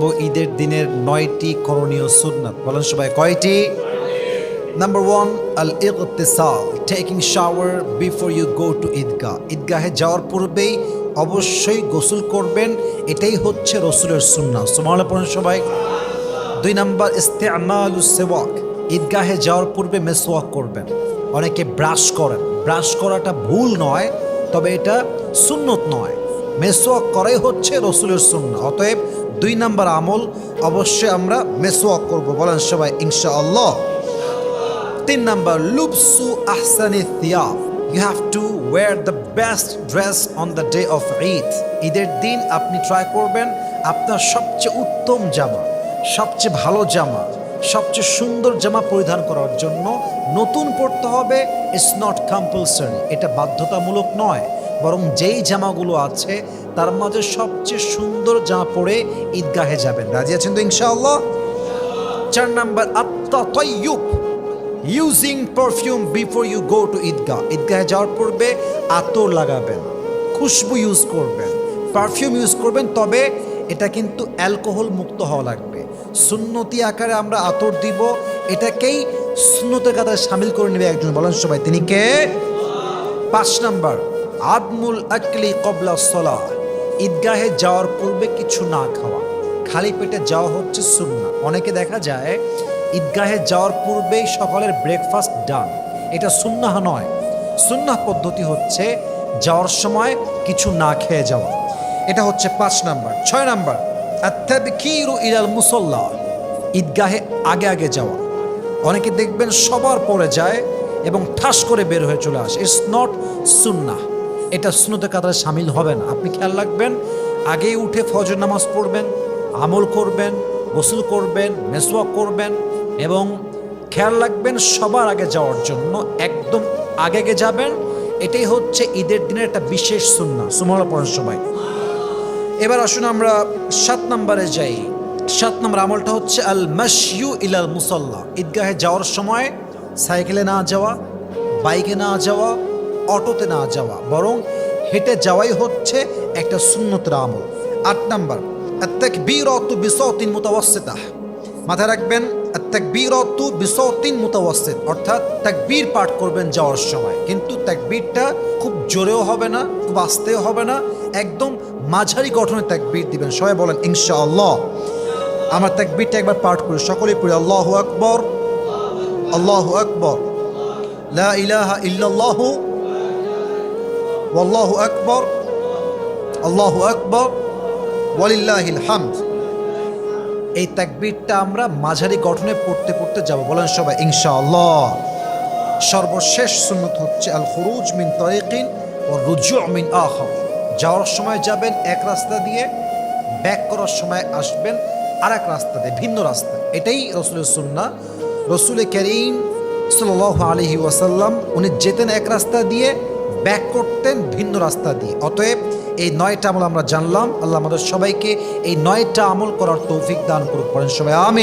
জানবো ঈদের দিনের 9টি করণীয় সুন্নাত। বলেন সবাই কয়টি? নাম্বার 1, আল ইগতিসাল, taking shower before you go to Eidgah. ঈদগাহে যাওয়ার পূর্বেই অবশ্যই গোসল করবেন, এটাই হচ্ছে রসুলের সুন্নাহ। সুবহানাল্লাহ পড়েন সবাই। 2 নাম্বার, ইস্তেমালুস সিওয়াক, ঈদগাহে যাওয়ার পূর্বে মেসওয়াক করবেন। অনেকে ব্রাশ করেন, ব্রাশ করাটা ভুল নয়, তবে এটা সুন্নত নয়। মেসওয়াক করাই হচ্ছে রসুলের সুন্নাহ। অতএব 2 নাম্বার আমল অবশ্যই আমরা মেসওয়াক করব। বলেন সবাই ইনশাআল্লাহ। 3 নাম্বার, লুবসু আহসানি থিয়াব, you have to wear the best dress on the day of Eid. ঈদের দিন আপনি ট্রাই করবেন আপনার সবচেয়ে উত্তম জামা, সবচেয়ে ভালো জামা, সবচেয়ে সুন্দর জামা পরিধান করার জন্য। নতুন পড়তে হবে, ইটস নট কম্পালসারি, এটা বাধ্যতামূলক নয়, বরং যেই জামাগুলো আছে তার মাঝে সবচেয়ে সুন্দর জামা পরে ঈদগাহে যাবেন। রাজি আছেন তো ইনশাআল্লাহ? 4 নাম্বার, আত-তাতায়্যুব, using perfume before you go to Eidgah. ঈদগাহে যাওয়ার পূর্বে আতর লাগাবেন, খুশবু ইউজ করবেন, পারফিউম ইউজ করবেন, তবে এটা কিন্তু অ্যালকোহল মুক্ত হওয়া লাগবে। সুন্নতি আকারে আমরা আতর দিব, এটাকেই সুন্নতের কাতারে শামিল করে নেবে একজন। বলেন সবাই তিনি কে? 5 নাম্বার, আদমুল আকলি কবলা সলাহ, ঈদগাহে যাওয়ার পূর্বে কিছু না খাওয়া, খালি পেটে যাওয়া হচ্ছে সুন্নাহ। অনেকে দেখা যায় ঈদগাহে যাওয়ার পূর্বেই সকালের ব্রেকফাস্ট ডান, এটা সুন্নাহ নয়। সুন্নাহ পদ্ধতি হচ্ছে যাওয়ার সময় কিছু না খেয়ে যাওয়া, এটা হচ্ছে 5 নাম্বার। 6 নাম্বার, আত-তাবকিরু ইলাল মুসাল্লা, ঈদগাহে আগে আগে যাওয়া। অনেকে দেখবেন সবার পরে যায় এবং ঠাস করে বের হয়ে চলে আসে, ইটস নট সুন্নাহ, এটা সুন্নতের কাতারে শামিল হবে না। আপনি খেয়াল রাখবেন, আগেই উঠে ফজর নামাজ পড়বেন, আমল করবেন, গোসল করবেন, মেসওয়াক করবেন এবং খেয়াল রাখবেন সবার আগে যাওয়ার জন্য একদম আগে আগে যাবেন। এটাই হচ্ছে ঈদের দিনের একটা বিশেষ সুন্নাহ। সুবহানাল্লাহ পড়েন সবাই। এবার আসুন আমরা 7 নম্বরে যাই। 7 নম্বর আমলটা হচ্ছে আল মাশয়ু ইলাল মুসাল্লা, ঈদগাহে যাওয়ার সময় সাইকেলে না যাওয়া, বাইকে না যাওয়া, অটোতে না যাওয়া, বরং হেঁটে যাওয়াই হচ্ছে একটা সুন্নতের আমল। 8 নম্বর, আত-তাকবীরাতু বিসাউতিন মুতাওয়াসসিতাহ, মাথায় রাখবেন আত-তাকবীরাতু বিসাউতিন মুতাওয়াসসিত, অর্থাৎ তাকবীর পাঠ করবেন যাওয়ার সময়, কিন্তু তাকবীরটা খুব জোরেও হবে না, খুব আস্তেও হবে না, একদম মাঝারি গঠনের তাকবীর দিবেন। সবাই বলেন ইনশাআল্লাহ। আমার তাকবীরটা একবার পাঠ করি, সকলেই পড়ি, আল্লাহু আকবার, আল্লাহু আকবার, লা ইলাহা ইল্লাল্লাহু ওয়াল্লাহু আকবার, আল্লাহু আকবার, ওয়ালিল্লাহিল হামদ। এই তাকবীরটা আমরা মাঝারি গঠনে পড়তে পড়তে যাব। বলেন সবাই ইনশাআল্লাহ। সর্বশেষ সুন্নত হচ্ছে আল খুরুজ মিন তারিকিন ওয়া রুজু' মিন আখার, যাওয়ার সময় যাবেন এক রাস্তা দিয়ে, ব্যাক করার সময় আসবেন আরেক রাস্তা দিয়ে, ভিন্ন রাস্তা। এটাই রসুলের সুন্নাহ। রসুল করিম সাল্লাল্লাহু আলাইহি ওয়াসাল্লাম উনি যেতেন এক রাস্তা দিয়ে, ব্যাক করতেন ভিন্ন রাস্তা দিয়ে। অতএব এই 9টা আমল আমরা জানলাম। আল্লাহ আমাদের সবাইকে এই 9টা আমল করার তৌফিক দান করুক। পড়েন সবাই আমিন।